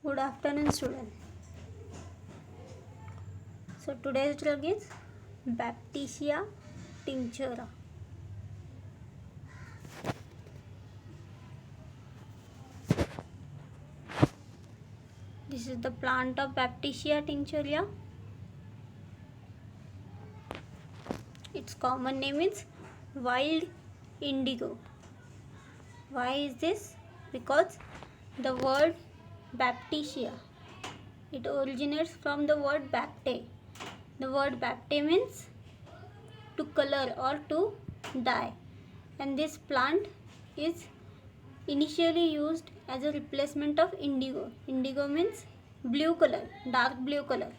Good afternoon, student. So today's drug is Baptisia tinctura. This is the plant of Baptisia tinctoria. Its common name is wild indigo. Why is this? Because the word Baptisia, it originates from the word bapte. The word bapte means to color or to dye, and this plant is initially used as a replacement of indigo. Indigo means blue color, dark blue color.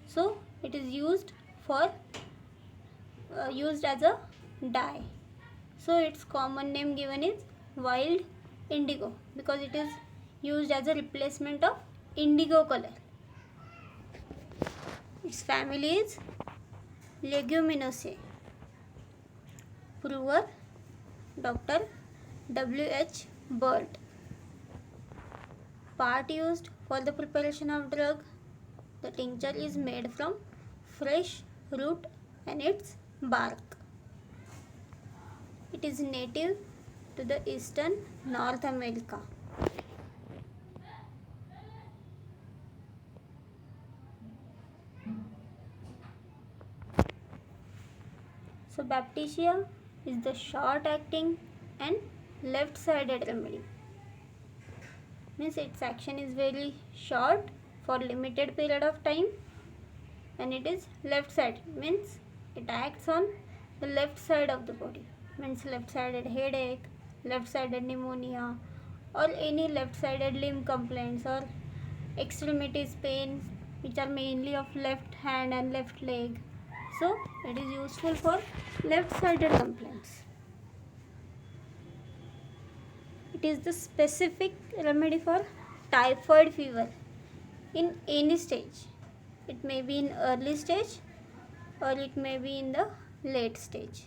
So it is used for used as a dye. So its common name given is wild indigo because it is used as a replacement of indigo color. Its family is Leguminosae. Prover Dr. W.H. Burt. Part used for the preparation of drug. The tincture is made from fresh root and its bark. It is native to the eastern North America. So Baptisia is the short acting and left sided remedy. Means its action is very short for limited period of time, and it is left side, means it acts on the left side of the body, means left sided headache, left sided pneumonia, or any left sided limb complaints or extremities pain which are mainly of left hand and left leg. So it is useful for left sided complaints. It is the specific remedy for typhoid fever in any stage. It may be in early stage or it may be in the late stage.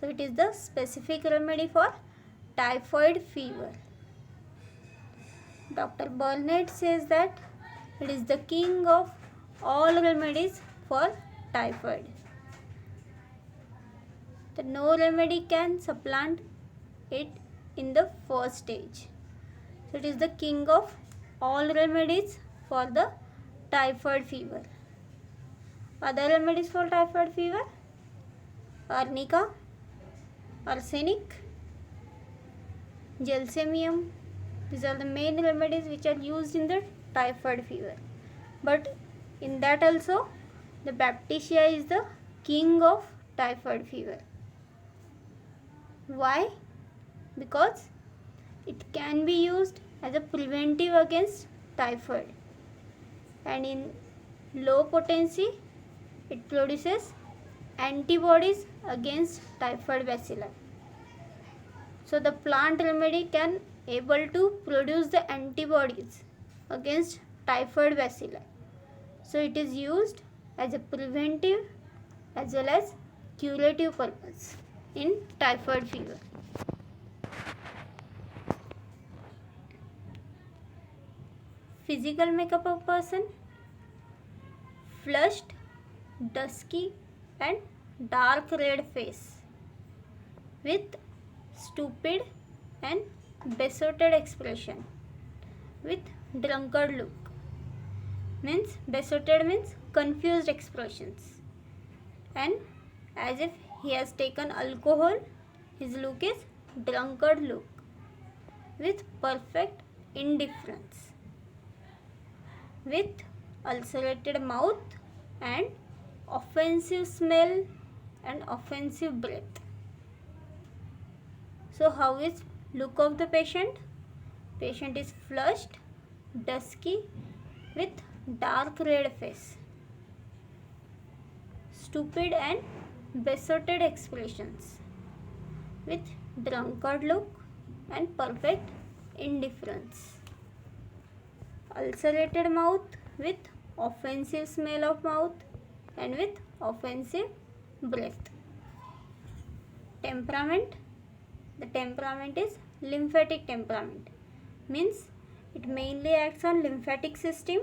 So it is the specific remedy for typhoid fever. Dr. Burnett says that it is the king of all remedies for typhoid. The no remedy can supplant it in the first stage. So it is the king of all remedies for the typhoid fever. Other remedies for typhoid fever: arnica, arsenic, gelsemium. These are the main remedies which are used in the typhoid fever. But in that also, the Baptisia is the king of typhoid fever. Why? Because it can be used as a preventive against typhoid, and in low potency it produces antibodies against typhoid bacilli. So the plant remedy can able to produce the antibodies against typhoid bacilli. So it is used as a preventive as well as curative purpose in typhoid fever. Physical makeup of person: flushed, dusky and dark red face with stupid and besotted expression with drunkard look. Means besotted means confused expressions, and as if he has taken alcohol, his look is drunkard look with perfect indifference, with ulcerated mouth and offensive smell and offensive breath. So how is look of the patient? Patient is flushed, dusky with dark red face, stupid and besotted expressions with drunkard look and perfect indifference, ulcerated mouth with offensive smell of mouth and with offensive breath. Temperament: the temperament is lymphatic temperament, means It mainly acts on lymphatic system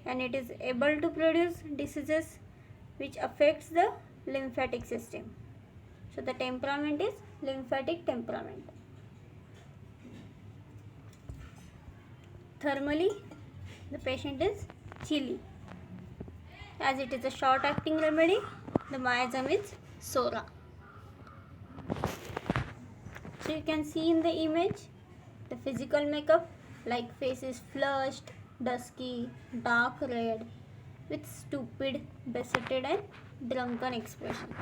and it is able to produce diseases which affects the lymphatic system. So the temperament is lymphatic temperament. Thermally, the patient is chilly. As it is a short acting remedy, the miasm is Sora. So you can see in the image the physical makeup, like face is flushed, dusky, dark red with stupid, besotted and drunken expression.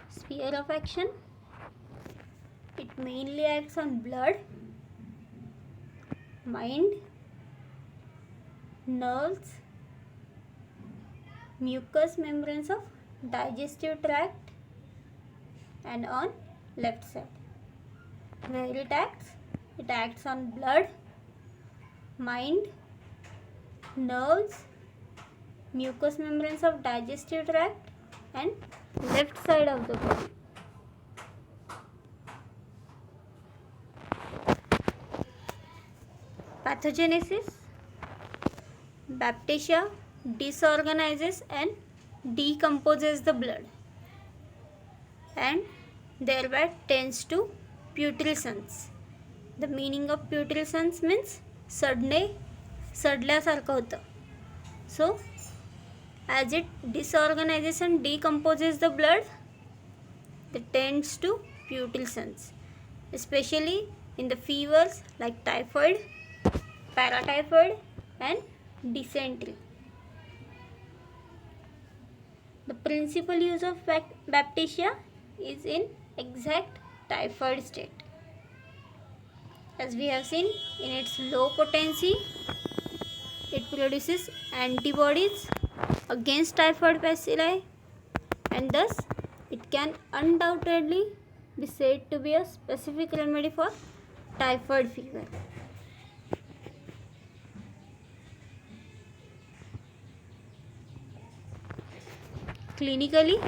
Sphere of action. It mainly acts on blood, mind, nerves, mucous membranes of digestive tract and on left side. Where it acts on blood, mind, nerves, mucous membranes of digestive tract and left side of the body. Pathogenesis. Babesia disorganizes and decomposes the blood and thereby tends to putrescence. The meaning of putrescence means सडल्यासारखं होतं. So as it disorganizes and decomposes the blood, it tends to putrescence, especially in the fevers like typhoid, paratyphoid and dysentery. The principal use of Babesia is in exact typhoid state. As we have seen, in its low potency, it produces antibodies against typhoid bacilli and thus it can undoubtedly be said to be a specific remedy for typhoid fever. Clinically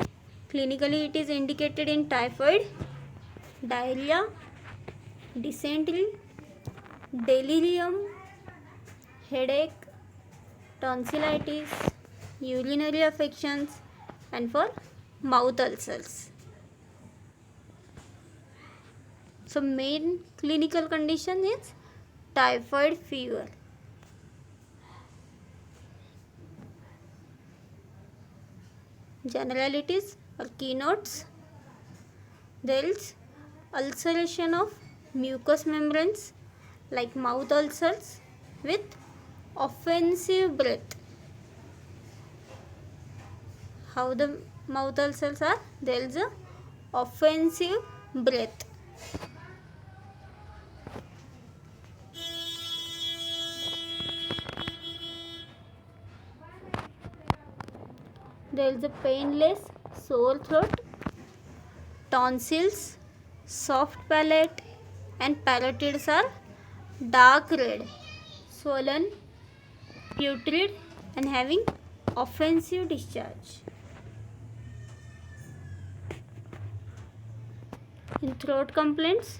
it is indicated in typhoid, diarrhea, dysentery, delirium, headache, tonsillitis, urinary affections and for mouth ulcers. So main clinical condition is typhoid fever. Generalities or keynotes. There is ulceration of mucous membranes like mouth ulcers with offensive breath. How the mouth ulcers are? There is a offensive breath. There is a painless sore throat, tonsils, soft palate and parotids are dark red, swollen, putrid and having offensive discharge. In throat complaints,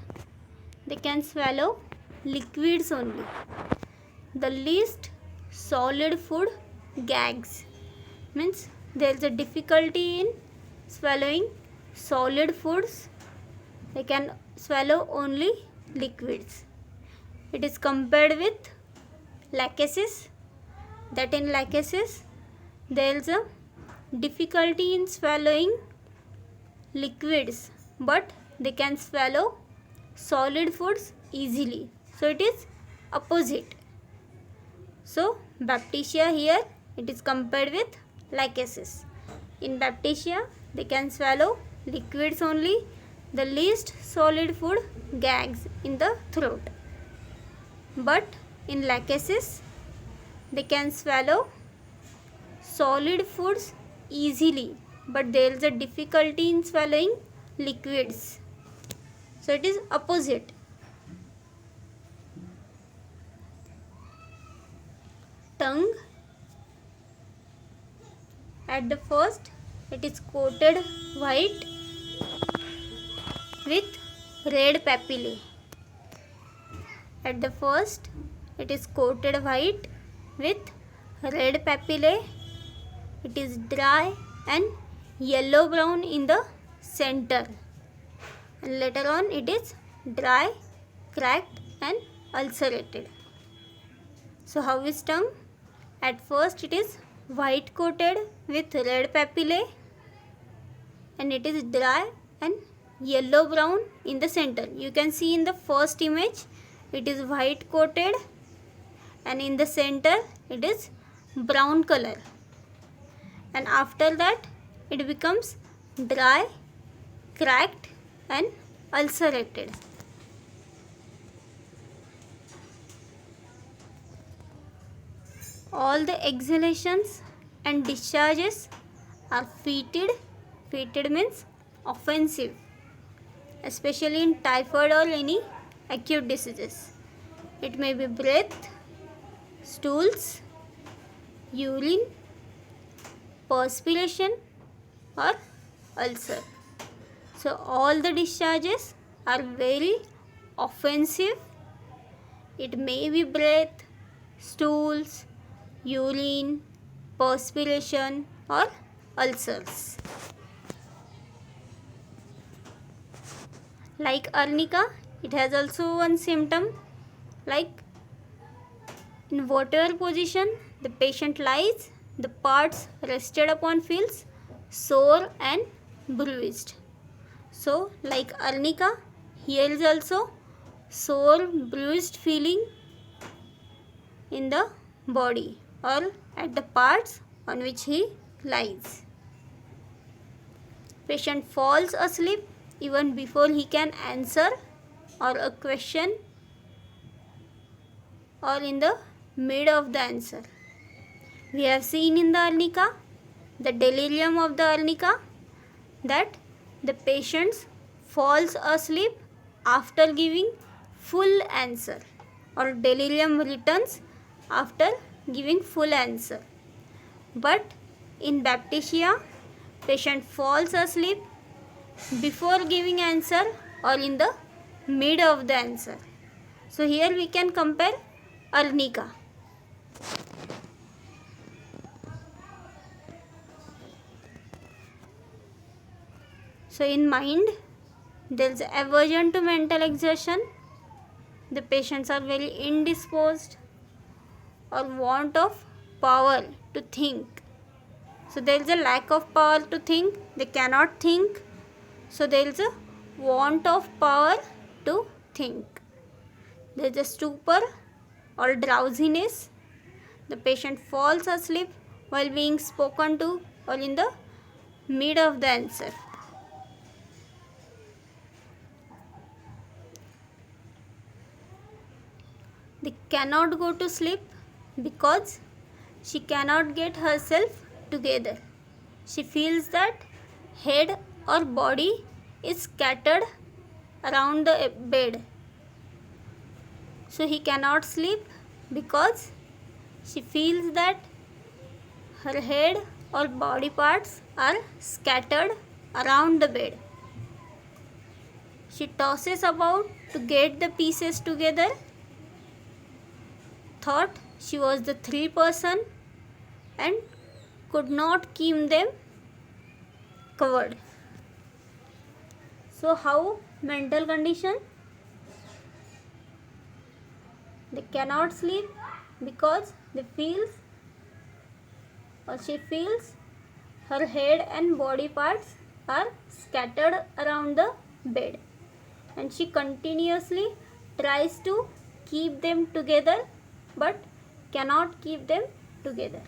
they can swallow liquids only. The least solid food gags, means there is a difficulty in swallowing solid foods. They can swallow only liquids. It is compared with lachesis, that in lachesis there is a difficulty in swallowing liquids but they can swallow solid foods easily. So it is opposite. So Babesia here it is compared with lachesis. In Babesia they can swallow liquids only. The least solid food gags in the throat. But in lachesis they can swallow solid foods easily but there is a difficulty in swallowing liquids. So it is opposite. Tongue. At the first, it is coated white with red papillae. At the first, it is coated white with red papillae. It is dry and yellow brown in the center, and later on it is dry, cracked and ulcerated. So how is tongue? At first it is white coated with red papillae and it is dry and yellow brown in the center. You can see in the first image it is white coated and in the center it is brown color, and after that it becomes dry, cracked and ulcerated. All the exhalations and discharges are fetid. Fetid means offensive, especially in typhoid or any acute diseases. It may be breath, stools, urine, perspiration or ulcer. So all the discharges are very offensive. It may be breath, stools, urine, perspiration or ulcers. Like arnica, it has also one symptom, like in whatever position the patient lies, the parts rested upon feels sore and bruised. So like arnica, here is also sore, bruised feeling in the body or at the parts on which he lies. Patient falls asleep even before he can answer or a question or in the mid of the answer. We have seen in the arnica, the delirium of the arnica, that the patient falls asleep after giving full answer, or delirium returns after giving full answer. But in Baptisia, patient falls asleep before giving answer or in the mid of the answer. So here we can compare arnica. So in mind, there is aversion to mental exertion. The patients are very indisposed or want of power to think. So there is a lack of power to think. They cannot think. So there is a want of power to think. There is a stupor or drowsiness. The patient falls asleep while being spoken to or in the mid of the answer. They cannot go to sleep because she cannot get herself together. She feels that head or body is scattered around the bed. So he cannot sleep because she feels that her head or body parts are scattered around the bed. She tosses about to get the pieces together. Thought she was the third person and could not keep them covered. So how mental condition? They cannot sleep because she feels her head and body parts are scattered around the bed, and she continuously tries to keep them together but cannot keep them together.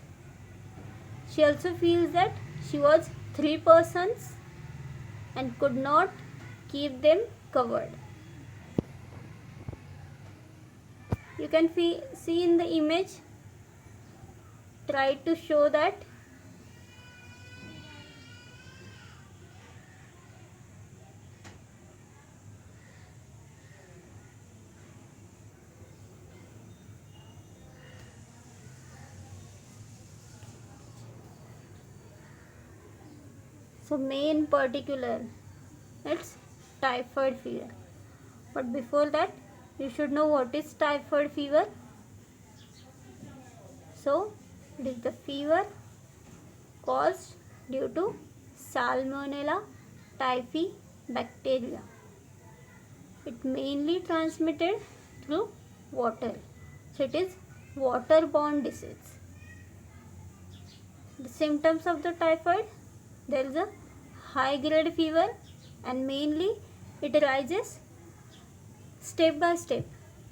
She also feels that she was three persons and could not keep them covered. You can see in the image, try to show that. So main particular, it's typhoid fever. But before that, you should know what is typhoid fever. So it is the fever caused due to Salmonella typhi bacteria. It mainly transmitted through water. So it is waterborne disease. The symptoms of the typhoid, there is a high grade fever, and mainly it rises step by step.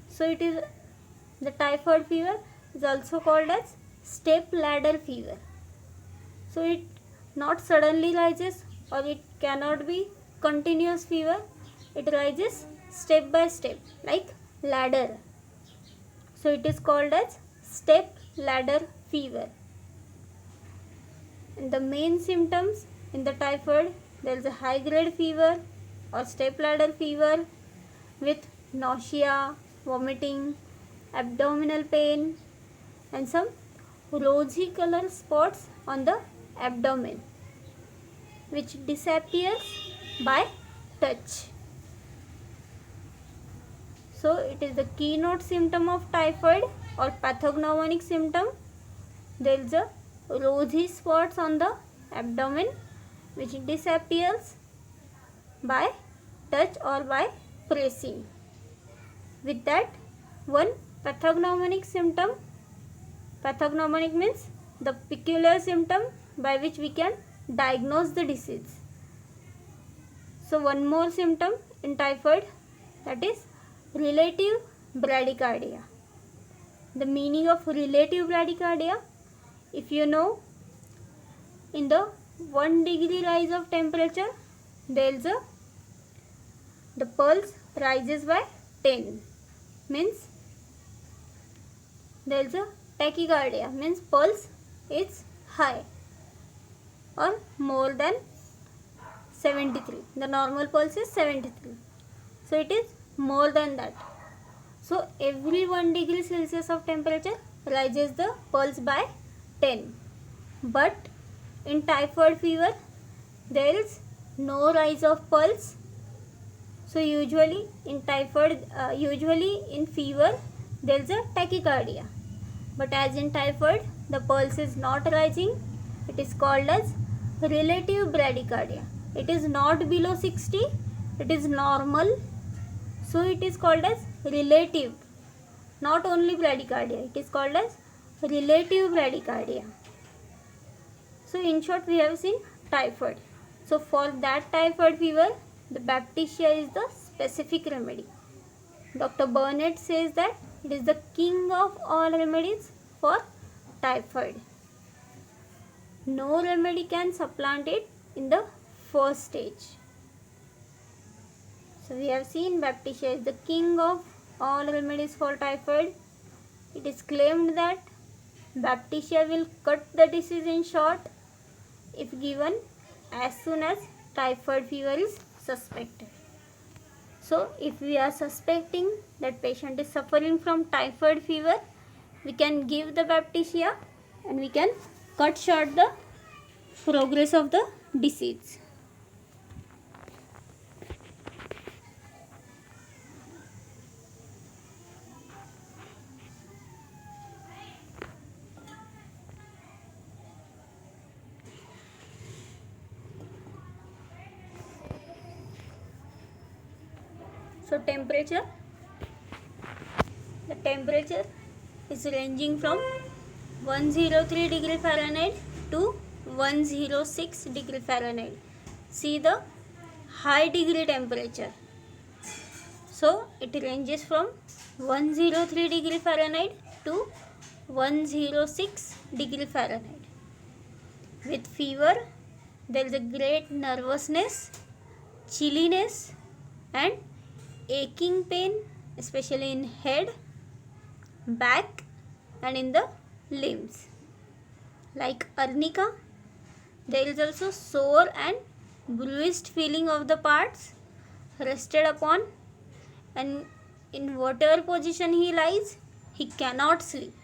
So it is, the typhoid fever is also called as step ladder fever. So it not suddenly rises, or it cannot be continuous fever. It rises step by step like ladder. So it is called as step ladder fever. And the main symptoms in the typhoid, there is a high grade fever or step ladder fever with nausea, vomiting, abdominal pain, and some rosy color spots on the abdomen, which disappears by touch. So it is the keynote symptom of typhoid or pathognomonic symptom. There is a rosy spots on the abdomen which disappears by touch or by pressing. With that, one pathognomonic symptom. Pathognomonic means the peculiar symptom by which we can diagnose the disease. So one more symptom in typhoid, that is relative bradycardia. The meaning of relative bradycardia, if you know, in the 1 degree rise of temperature, there is the pulse rises by 10, means there is a tachycardia, means pulse is high or more than 73. The normal pulse is 73. So it is more than that. So every 1 degree Celsius of temperature rises the pulse by 10. But in typhoid fever, there is no rise of pulse. So usually in typhoid, usually in fever, there is a tachycardia. But as in typhoid, the pulse is not rising. It is called as relative bradycardia. It is not below 60. It is normal. So it is called as relative. Not only bradycardia. It is called as relative bradycardia. So in short, we have seen typhoid. So for that typhoid fever, the Baptisia is the specific remedy. Dr. Burnett says that it is the king of all remedies for typhoid. No remedy can supplant it in the first stage. So we have seen Baptisia is the king of all remedies for typhoid. It is claimed that Baptisia will cut the disease in short if given as soon as typhoid fever is suspected. So if we are suspecting that patient is suffering from typhoid fever, we can give the Baptisia and we can cut short the progress of the disease. So temperature, the temperature is ranging from 103 degree Fahrenheit to 106 degree Fahrenheit. See the high degree temperature. So it ranges from 103 degree Fahrenheit to 106 degree Fahrenheit. With fever, there is a great nervousness, chilliness, and aching pain, especially in head, back, and in the limbs. Like arnica, there is also sore and bruised feeling of the parts rested upon, and in whatever position he lies, he cannot sleep.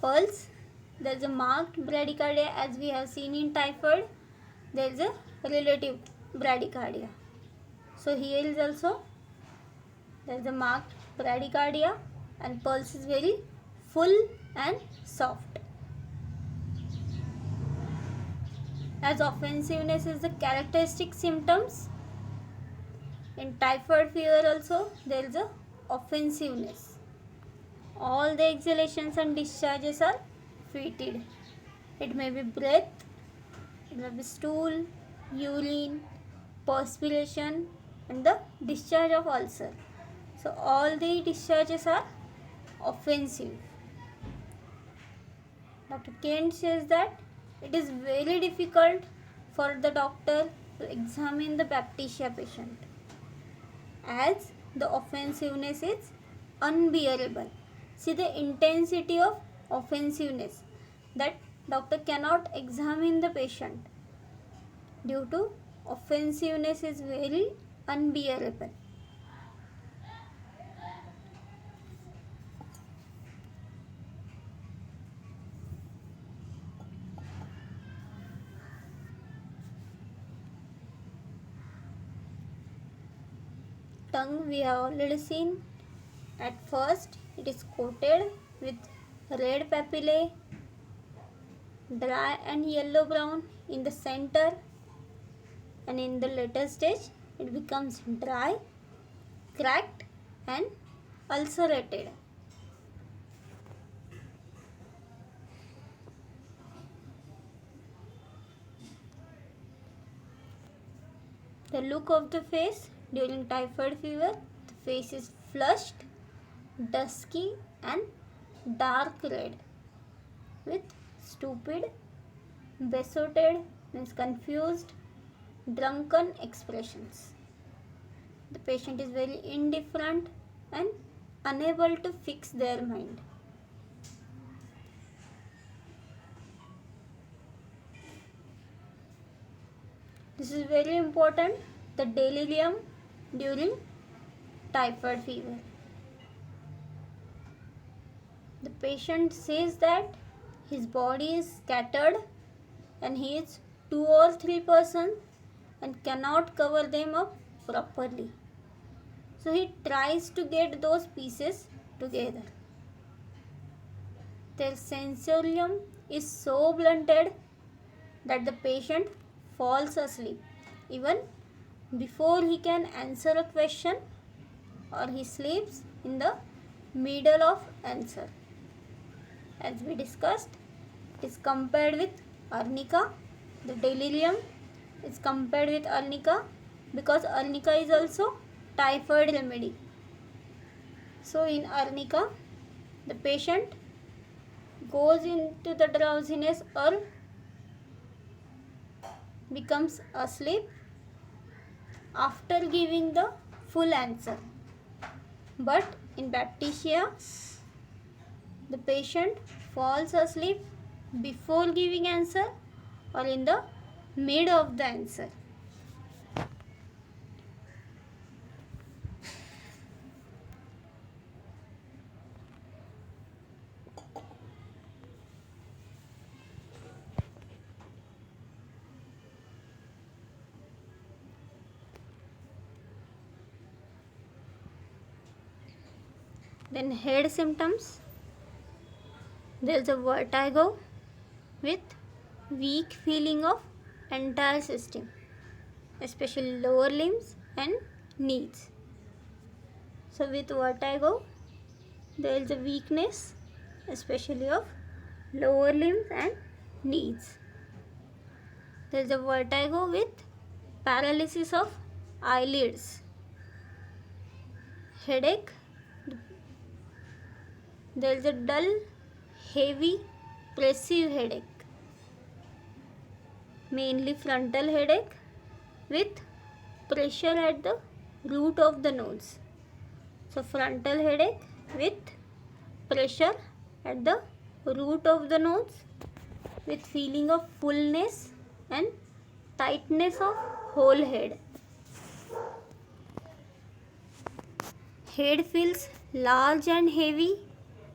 pulse, there is a marked bradycardia as we have seen in typhoid. There is a relative bradycardia. So here is also there is a marked bradycardia and pulse is very full and soft. As offensiveness is the characteristic symptoms, in typhoid fever also there is a offensiveness. All the exhalations and discharges are fetid. It may be breath, it may be stool, urine, perspiration and the discharge of ulcer. So all the discharges are offensive. Dr. Kent says that it is very difficult for the doctor to examine the Baptisia patient as the offensiveness is unbearable. See the intensity of offensiveness that doctor cannot examine the patient due to offensiveness is very unbearable. Tongue we have already seen. At first it is coated with red papillae, dry and yellow brown in the center, and in the later stage it becomes dry, cracked and ulcerated. The look of the face during typhoid fever, the face is flushed, dusky and dark red with stupid, besotted, means confused, drunken expressions. The patient is very indifferent and unable to fix their mind. This is very important, the delirium during typhoid fever. The patient says that his body is scattered and he is 2 or 3 persons and cannot cover them up properly. So he tries to get those pieces together. Their sensorium is so blunted that the patient falls asleep even before he can answer a question, or he sleeps in the middle of answer. As we discussed, it is compared with arnica. The delirium is compared with arnica because arnica is also typhoid remedy. So in arnica, the patient goes into the drowsiness or becomes asleep after giving the full answer. But in Baptisia, the patient falls asleep before giving answer or in the mid of the answer. Then head symptoms. There is a vertigo with weak feeling of entire system, especially lower limbs and knees. So with vertigo, there is a weakness, especially of lower limbs and knees. There is a vertigo with paralysis of eyelids. Headache. There is a dull, heavy, oppressive headache, mainly frontal headache with pressure at the root of the nose. So frontal headache with pressure at the root of the nose with feeling of fullness and tightness of whole head. Head feels large and heavy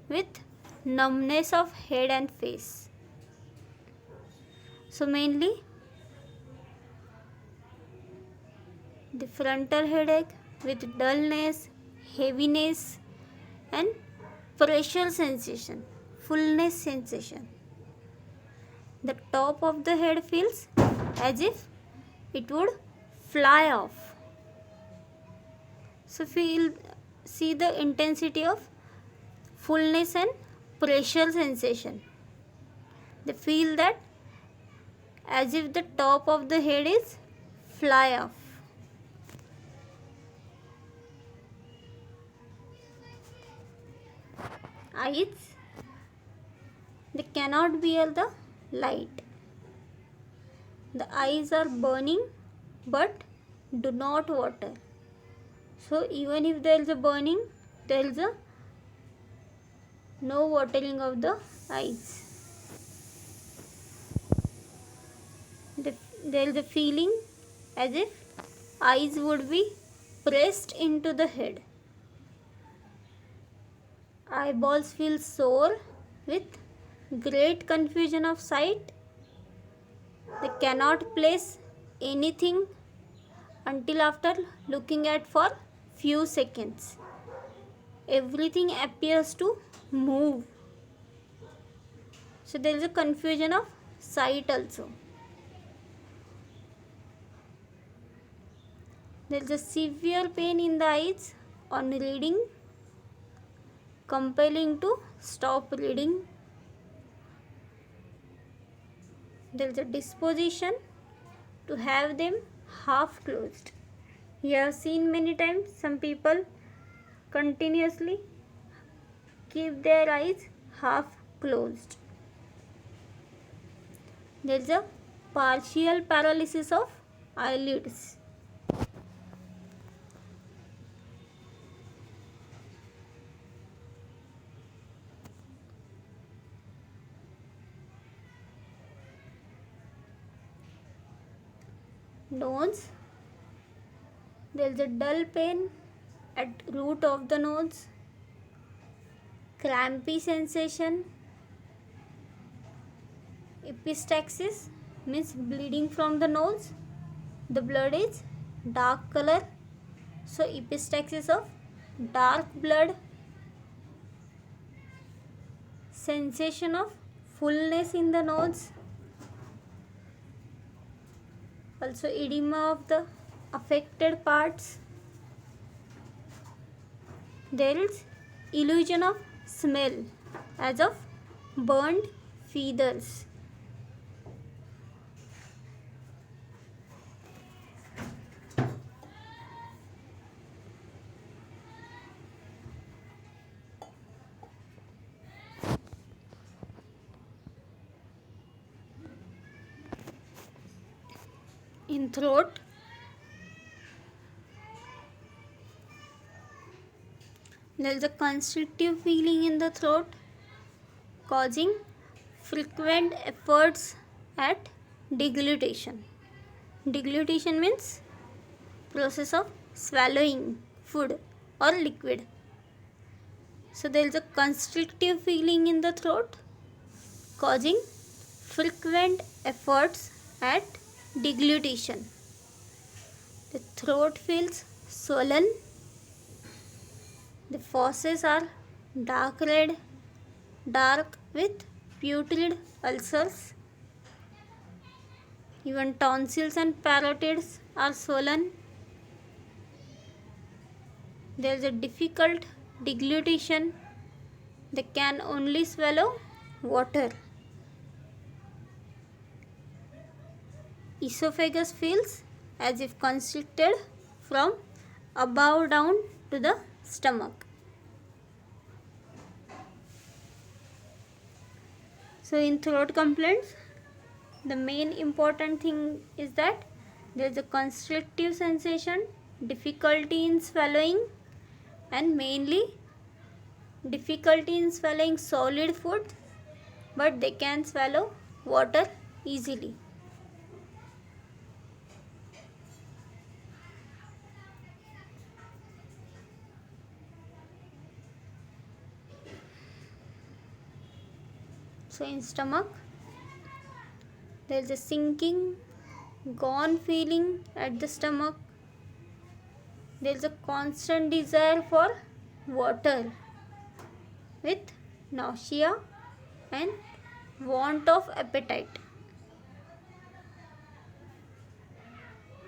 with numbness of head and face. So mainly the frontal headache with dullness, heaviness and pressure sensation, fullness sensation. The top of the head feels as if it would fly off. So see the intensity of fullness and pressure sensation. They feel that as if the top of the head is fly off. Eyes, they cannot bear the light. The eyes are burning but do not water. So even if there is a burning, there is a no watering of the eyes. There is a feeling as if eyes would be pressed into the head. Eyeballs feel sore with great confusion of sight. They cannot place anything until after looking at for few seconds. Everything appears to move. So there is a confusion of sight also. There is a severe pain in the eyes on reading, compelling to stop reading. There is a disposition to have them half closed. You have seen many times some people continuously keep their eyes half closed. There is a partial paralysis of eyelids. Nose, there is a dull pain at root of the nose, crampy sensation. Epistaxis means bleeding from the nose. The blood is dark color, so epistaxis of dark blood. Sensation of fullness in the nose. Also edema of the affected parts. There is illusion of smell as of burned feathers. In throat, there is a constrictive feeling in the throat causing frequent efforts at deglutition. Deglutition means process of swallowing food or liquid. So there is a constrictive feeling in the throat causing frequent efforts at deglutition. The throat feels swollen. The fauces are dark red, dark with putrid ulcers. Even tonsils and parotids are swollen. There is a difficult deglutition. They can only swallow water. Esophagus feels as if constricted from above down to the stomach. So in throat complaints, the main important thing is that there is a constrictive sensation, difficulty in swallowing, and mainly difficulty in swallowing solid food, but they can swallow water easily. So in stomach, there is a sinking, gone feeling at the stomach. There is a constant desire for water with nausea and want of appetite.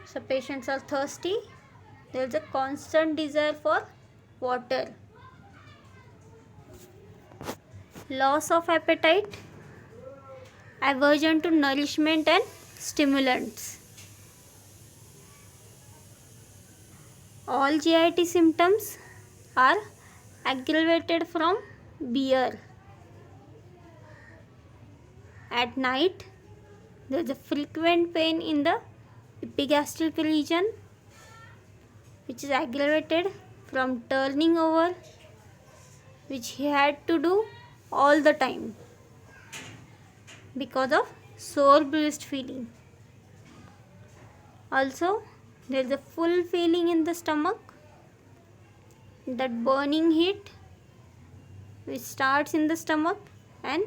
So patients are thirsty. There is a constant desire for water. Loss of appetite, aversion to nourishment and stimulants. All GIT symptoms are aggravated from beer. At night, there is a frequent pain in the epigastric region, which is aggravated from turning over, which he had to do all the time because of sore breast feeling. Also, there is a full feeling in the stomach, that burning heat which starts in the stomach and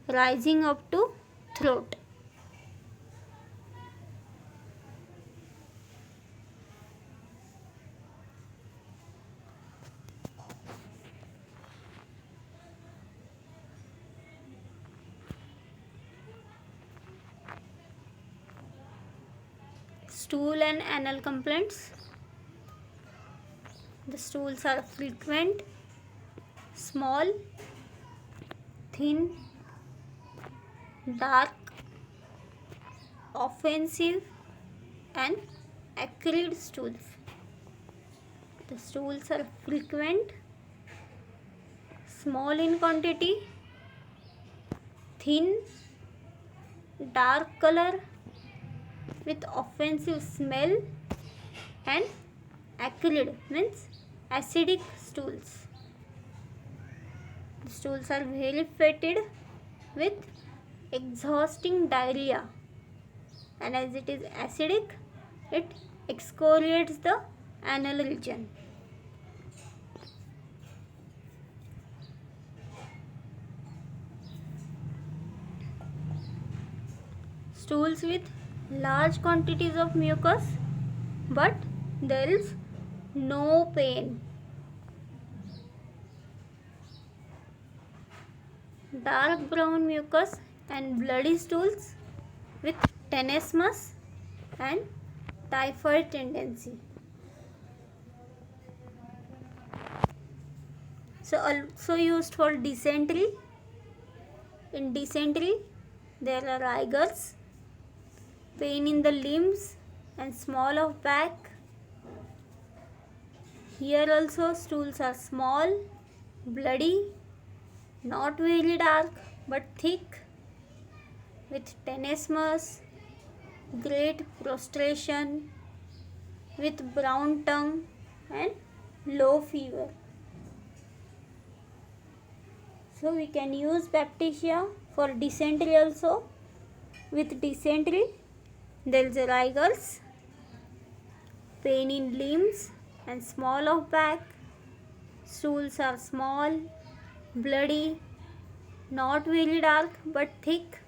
rising up to throat. Stool and anal complaints. The stools are frequent, small, thin, dark, offensive and acrid stools. The stools are frequent, small in quantity, thin, dark color with offensive smell and acrid means acidic stools. The stools are very fetid with exhausting diarrhea, and as it is acidic, it excoriates the anal region. Stools with large quantities of mucus, but there is no pain. Dark brown mucus and bloody stools with tenesmus and typhoid tendency. So also used for dysentery. In dysentery, there are rigors, pain in the limbs and small of back. Here also stools are small, bloody, not very dark but thick, with tenesmus, great prostration, with brown tongue and low fever. So we can use Baptisia for dysentery also. With dysentery, there is a rigors, pain in limbs and small of back. Stools are small, bloody, not very dark but thick,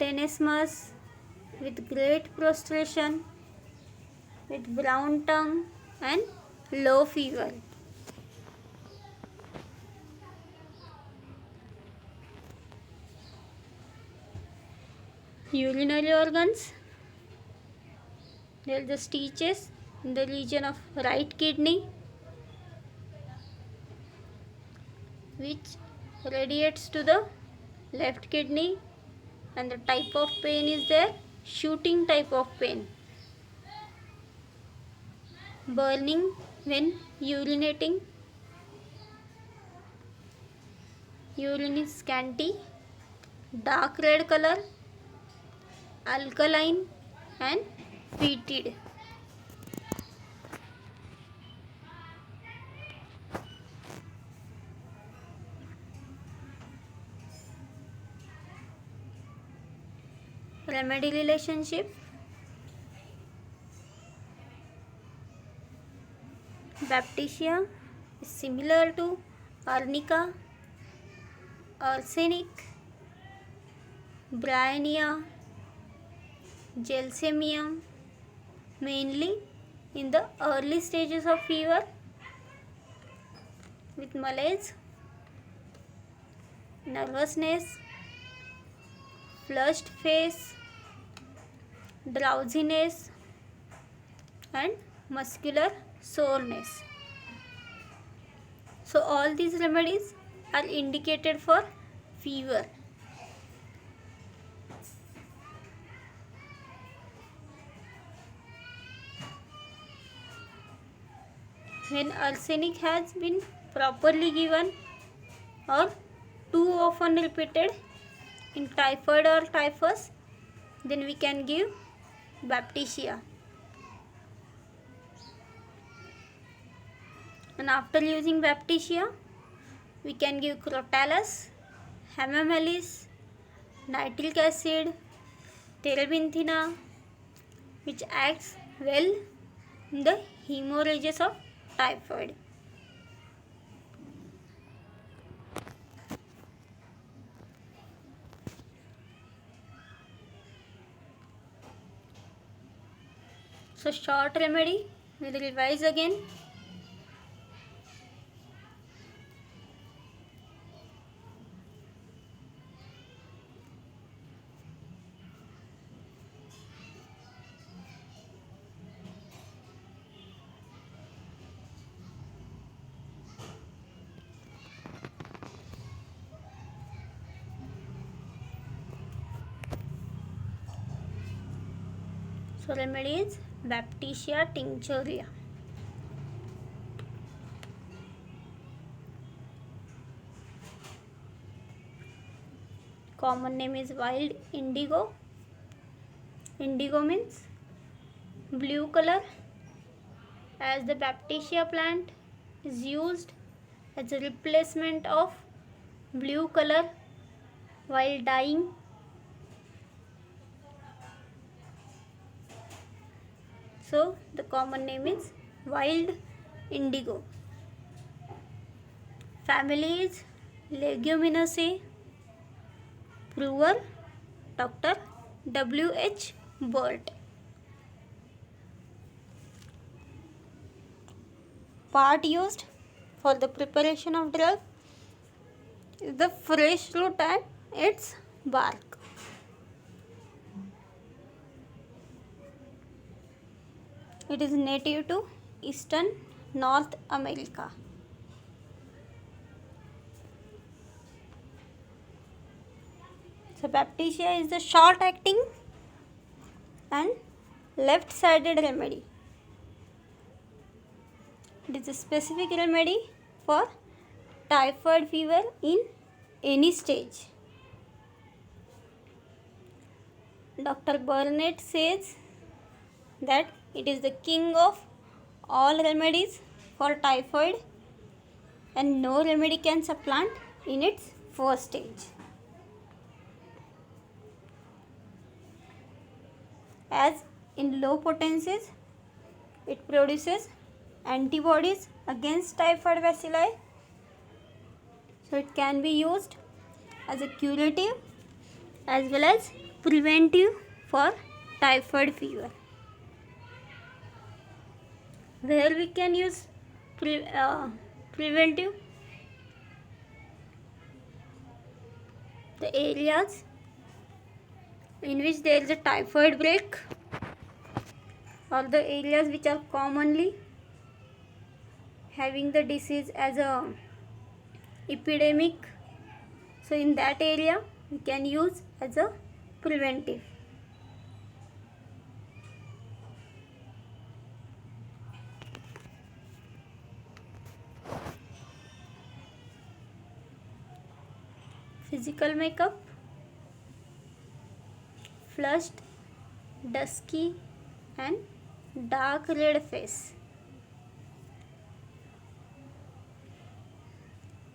tenesmus with great prostration, with brown tongue and low fever. Urinary organs. There are the stitches in the region of right kidney, which radiates to the left kidney, and the type of pain is there, shooting type of pain. Burning when urinating. Urine is scanty, dark red color, alkaline and fetid. Remedy relationship. Baptisia is similar to arnica, arsenic Bryannia, Gelsemium, mainly in the early stages of fever with malaise, nervousness, flushed face, drowsiness, and muscular soreness. So all these remedies are indicated for fever. When arsenic has been properly given or too often repeated in typhoid or typhus, then we can give Baptisia. And after using Baptisia, we can give Crotalus, Hamamelis, nitric acid, terebinthina, which acts well in the hemorrhages of typhoid. So short remedy, we'll revise again. So remedy is Baptisia tinctoria. Common name is wild indigo. Indigo means blue color, as the Baptisia plant is used as a replacement of blue color while dyeing. So the common name is wild indigo. Family is Leguminosae. Brewer Dr. W.H. Burt. Part used for the preparation of drug is the fresh root and its bark. It is native to eastern North America. So Baptisia is the short acting and left sided remedy. It is a specific remedy for typhoid fever in any stage. Dr. Burnett says that it is the king of all remedies for typhoid and no remedy can supplant in its first stage. As in low potencies, it produces antibodies against typhoid bacilli, so it can be used as a curative as well as preventive for typhoid fever. Where we can use preventive? The areas in which there is a typhoid break, or the areas which are commonly having the disease as a epidemic. So in that area we can use as a preventive. Physical makeup: flushed, dusky and dark red face,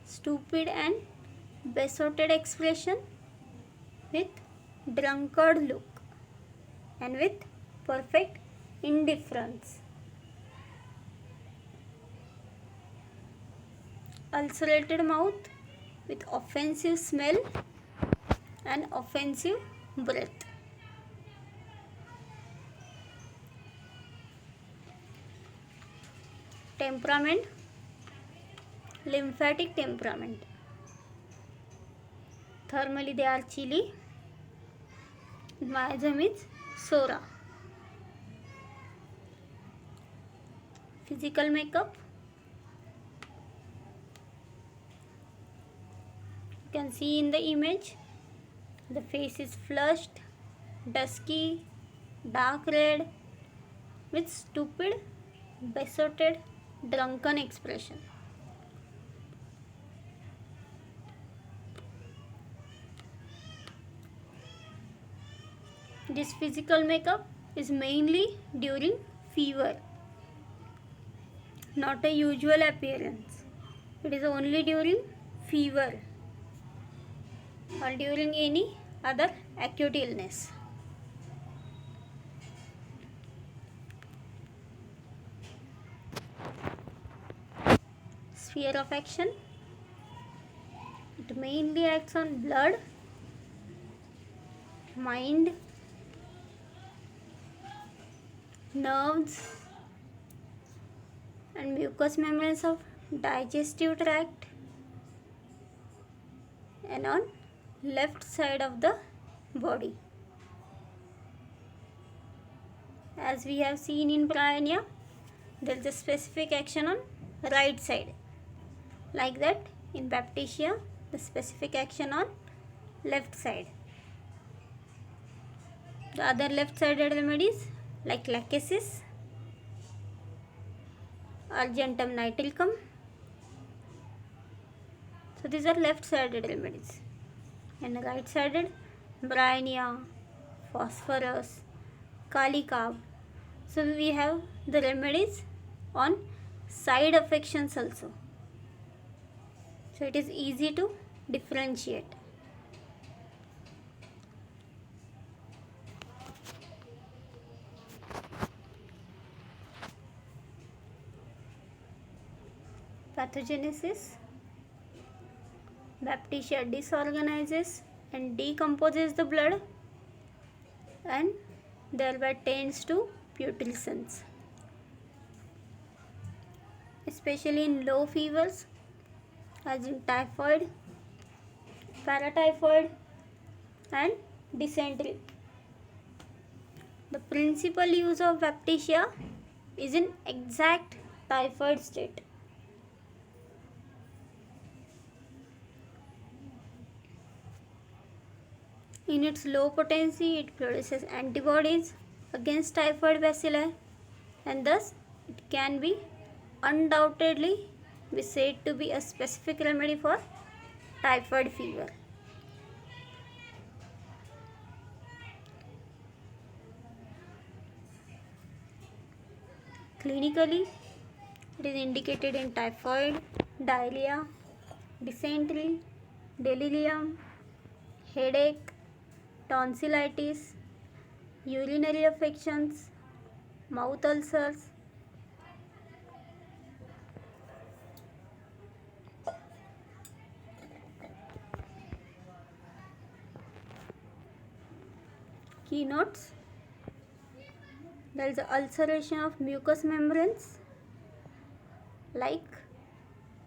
stupid and besotted expression with drunkard look and with perfect indifference, ulcerated mouth with offensive smell and offensive breath. Temperament, lymphatic temperament. Thermally they are chilly. Miasm is Sora. Physical makeup. You can see in the image, the face is flushed, dusky, dark red, with stupid, besotted, drunken expression. This physical makeup is mainly during fever, not a usual appearance. It is only during fever or during any other acute illness. Sphere of action. It mainly acts on blood, mind, nerves, and mucous membranes of digestive tract, and on left side of the body. As we have seen in Bryonia, there is a specific action on right side. Like that, in Baptisia, the specific action on left side. The other left-sided remedies like lachesis, argentum nitricum. So these are left-sided remedies. And right-sided, Bryonia, phosphorus, kali carb. So we have the remedies on side affections also. So it is easy to differentiate. Pathogenesis. Baptisia disorganizes and decomposes the blood and thereby tends to putrescence. Especially in low fevers as in typhoid, paratyphoid and dysentery. The principal use of Baptisia is in exact typhoid state. In its low potency, it produces antibodies against typhoid bacilli, and thus it can be undoubtedly be said to be a specific remedy for typhoid fever. Clinically, it is indicated in typhoid, diarrhea, dysentery, delirium, headache, tonsillitis, urinary affections, mouth ulcers. Keynotes. There is ulceration of mucous membranes like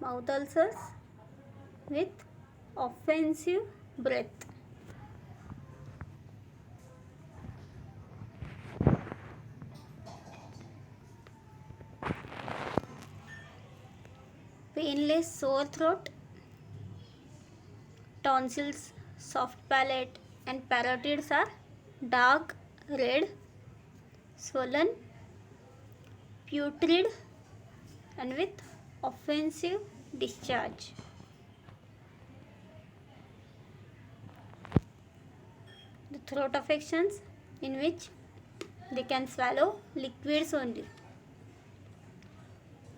mouth ulcers with offensive breath. Painless sore throat, tonsils, soft palate and parotids are dark red, swollen, putrid and with offensive discharge. The throat affections in which they can swallow liquids only.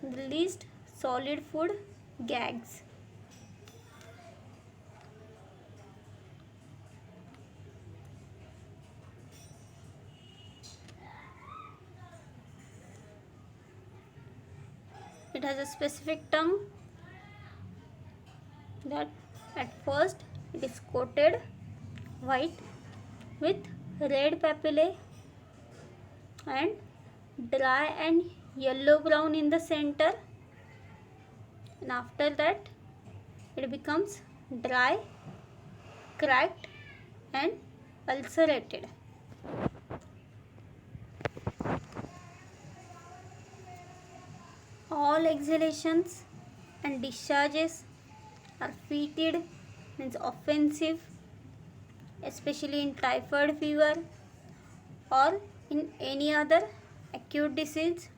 The least solid food gags. It has a specific tongue that at first it is coated white with red papillae and dry and yellow brown in the center, and after that it becomes dry, cracked and ulcerated. All exhalations and discharges are fetid, means offensive, especially in typhoid fever or in any other acute disease.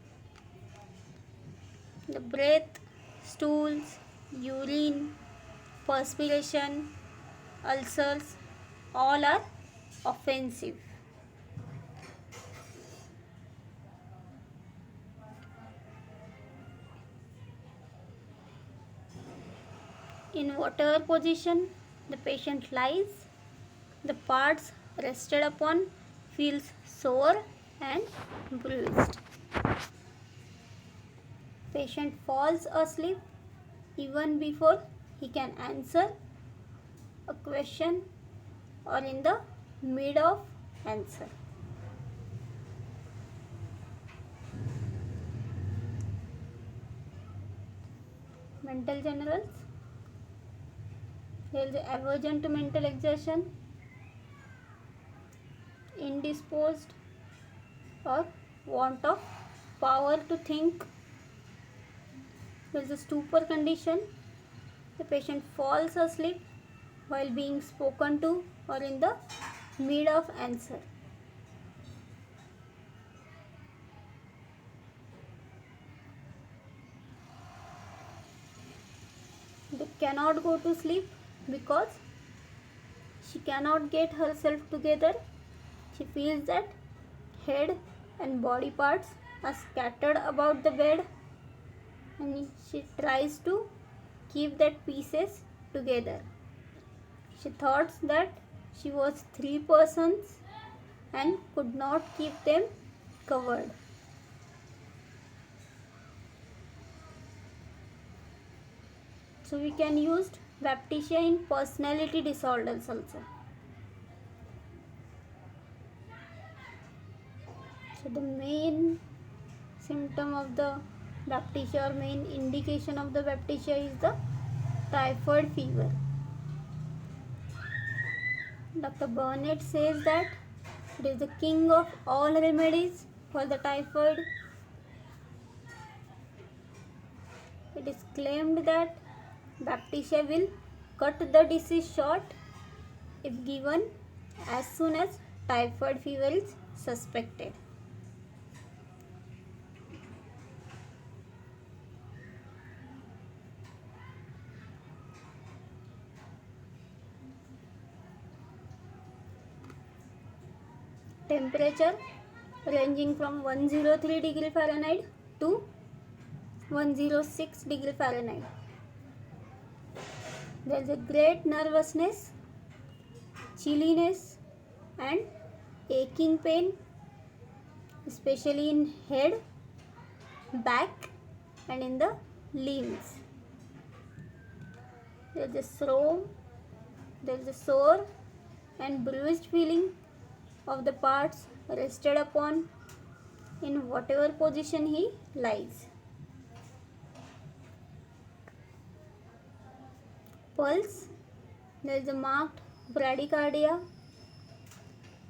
The breath, stools, urine, perspiration, ulcers, all are offensive. In whatever position the patient lies, the parts rested upon feels sore and bruised. Patient falls asleep even before he can answer a question or in the mid of answer. Mental generals. There is aversion to mental exertion, indisposed or want of power to think. There is a stupor condition. The patient falls asleep while being spoken to or in the mid of answer. They cannot go to sleep because she cannot get herself together. She feels that head and body parts are scattered about the bed, and she tries to keep that pieces together. She thought that she was 3 persons and could not keep them covered. So we can use Baptisia in personality disorders also. So the main symptom of the Baptisia or main indication of the Baptisia is the typhoid fever. Dr. Burnett says that it is the king of all remedies for the typhoid. It is claimed that Baptisia will cut the disease short if given as soon as typhoid fever is suspected. Temperature ranging from 103 degree Fahrenheit to 106 degree Fahrenheit. There is a great nervousness, chilliness and aching pain, especially in head, back and in the limbs. There is a sore and bruised feeling of the parts rested upon in whatever position he lies. Pulse, there is a marked bradycardia.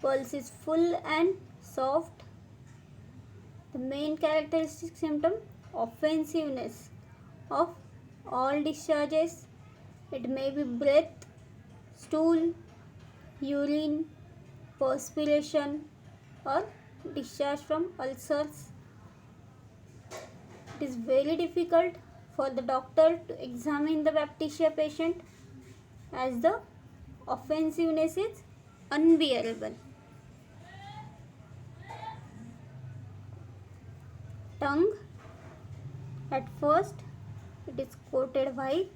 Pulse is full and soft. The main characteristic symptom, offensiveness of all discharges. It may be breath, stool, urine, perspiration or discharge from ulcers. It is very difficult for the doctor to examine the Baptisia patient as the offensiveness is unbearable. Tongue, at first it is coated white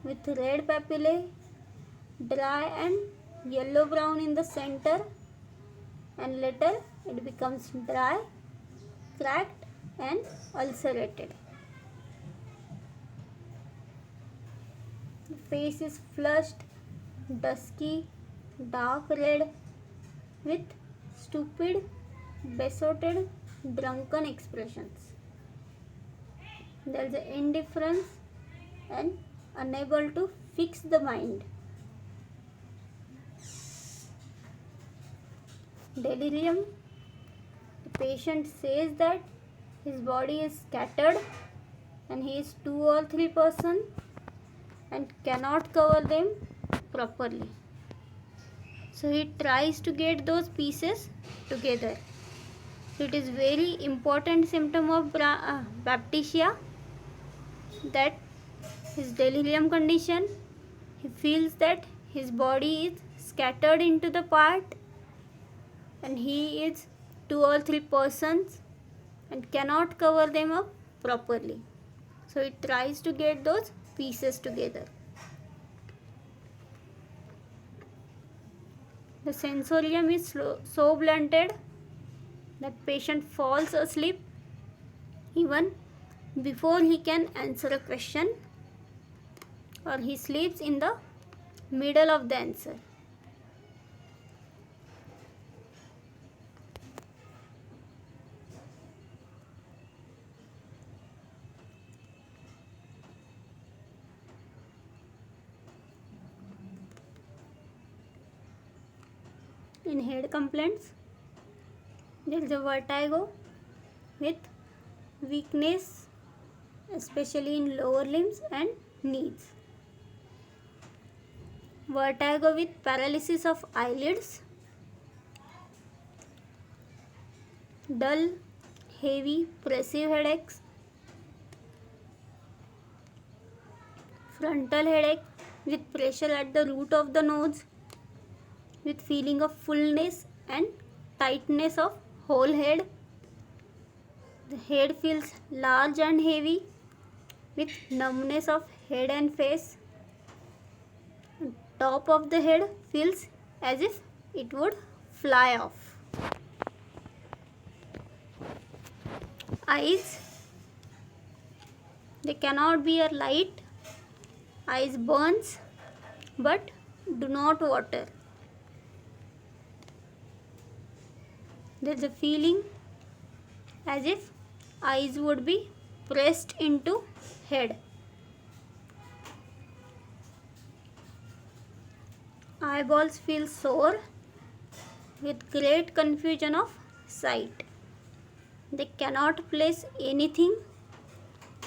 with red papillae, dry and yellow brown in the center, and later it becomes dry, cracked and ulcerated. The face is flushed, dusky dark red with stupid, besotted, drunken expressions. There is indifference and unable to fix the mind. Delirium. The patient says that his body is scattered and he is 2 or 3 persons and cannot cover them properly. So he tries to get those pieces together. So it is very important symptom of baptisia, that his delirium condition, he feels that his body is scattered into the part and he is 2 or 3 persons and cannot cover them up properly. So it tries to get those pieces together. The sensorium is so blunted that patient falls asleep even before he can answer a question, or he sleeps in the middle of the answer. In head complaints, there is a vertigo with weakness, especially in lower limbs and knees. Vertigo with paralysis of eyelids. Dull, heavy, pressive headaches. Frontal headache with pressure at the root of the nose, with feeling of fullness and tightness of whole head. The head feels large and heavy with numbness of head and face. And top of the head feels as if it would fly off. Eyes, they cannot bear light. Eyes burns but do not water. There is a feeling as if eyes would be pressed into head. Eyeballs feel sore with great confusion of sight. They cannot place anything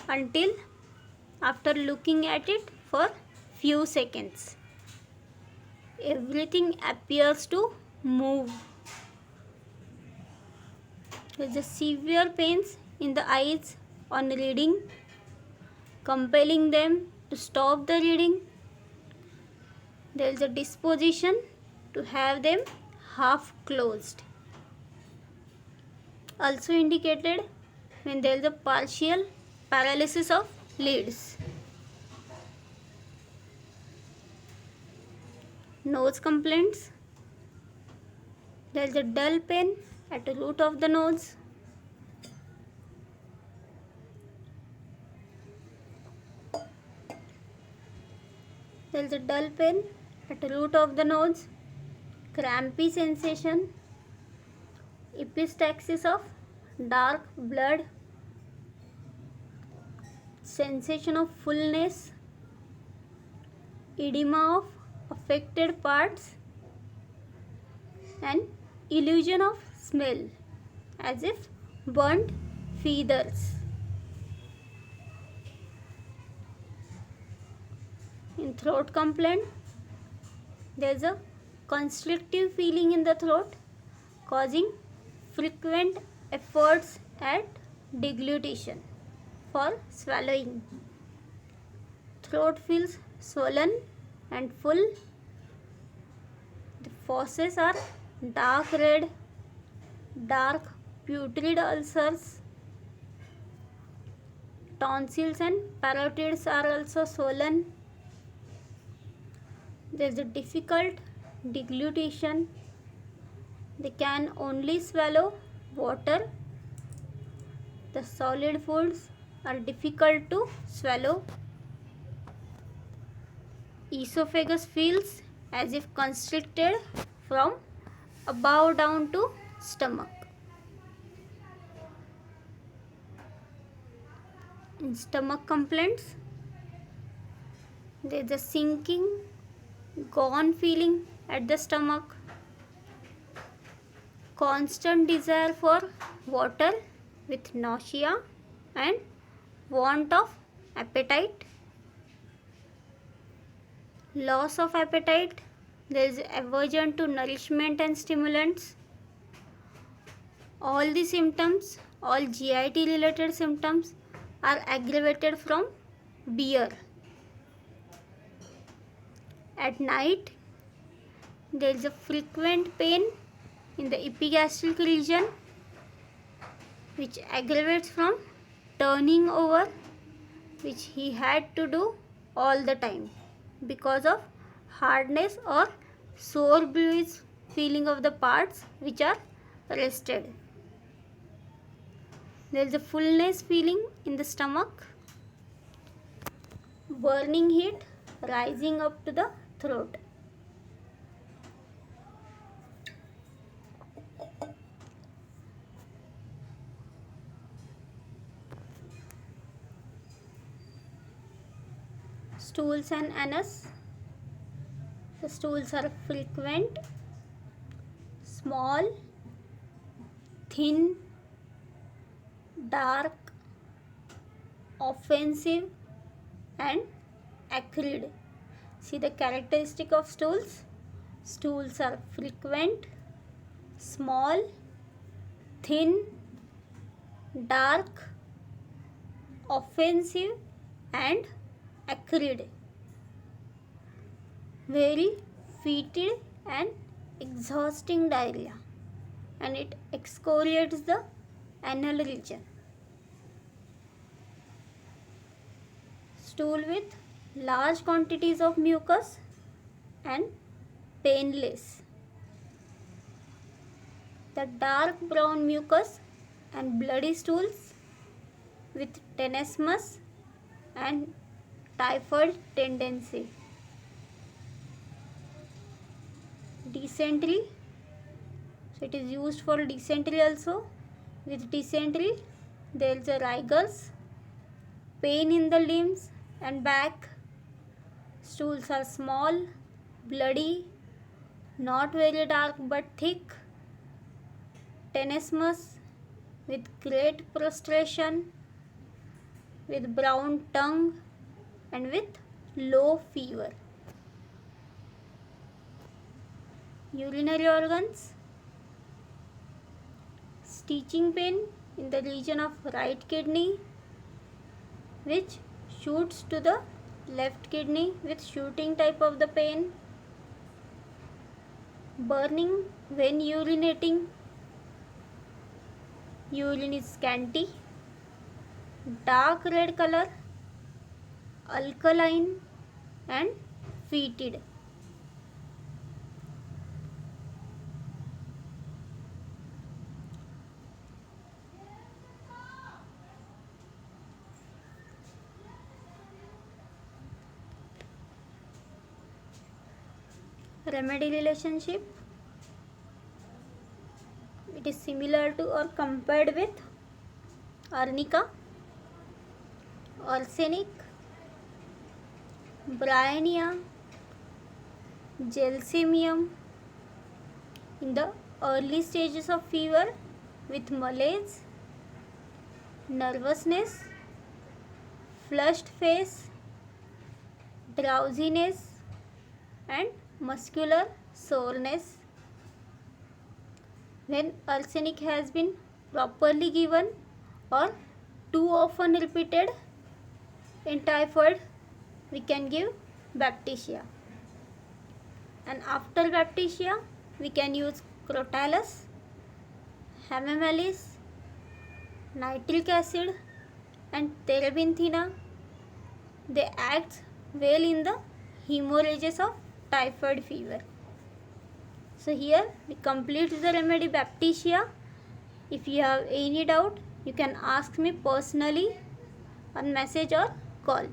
until after looking at it for few seconds. Everything appears to move. There is a severe pains in the eyes on reading, compelling them to stop the reading. There is a disposition to have them half closed. Also indicated when there is a partial paralysis of lids. Nose complaints. There is a dull pain at the root of the nose. There is a dull pain at the root of the nose. Crampy sensation. Epistaxis of dark blood. Sensation of fullness. Edema of affected parts. And illusion of smell as if burnt feathers. In throat complaint, there is a constrictive feeling in the throat causing frequent efforts at deglutition for swallowing. Throat feels swollen and full. The fauces are dark red, dark putrid ulcers. Tonsils and parotids are also swollen. There is a difficult deglutition. They can only swallow water. The solid foods are difficult to swallow. Esophagus feels as if constricted from above down to stomach. In stomach complaints, there is a sinking, gone feeling at the stomach, constant desire for water with nausea and want of appetite, loss of appetite, there is aversion to nourishment and stimulants. All the symptoms, all GIT related symptoms are aggravated from beer. At night, there is a frequent pain in the epigastric region which aggravates from turning over, which he had to do all the time because of hardness or sore bruise feeling of the parts which are rested. There is a fullness feeling in the stomach, burning heat rising up to the throat. Stools and anus. The stools are frequent, small, thin, dark, offensive and acrid. See the characteristic of stools. Stools are frequent, small, thin, dark, offensive and acrid, very fetid and exhausting diarrhea, and it excoriates the anal region. Stool with large quantities of mucus and painless. The dark brown mucus and bloody stools with tenesmus and typhoid tendency. Dysentery, so it is used for dysentery also. With dysentery, there is a rigors, pain in the limbs and back. Stools are small, bloody, not very dark but thick. Tenesmus with great prostration, with brown tongue and with low fever. Urinary organs. Stitching pain in the region of right kidney which shoots to the left kidney with shooting type of the pain. Burning when urinating. Urine is scanty, dark red color, alkaline and fetid. Remedy relationship. It is similar to or compared with arnica, arsenic, bryonia, gelsemium in the early stages of fever with malaise, nervousness, flushed face, drowsiness and muscular soreness. When arsenic has been properly given or too often repeated in typhoid, we can give baptisia. And after baptisia, we can use crotalus, hamamelis, nitric acid and terebinthina. They act well in the hemorrhages of typhoid fever. So here we complete the remedy baptisia. If you have any doubt, you can ask me personally on message or call.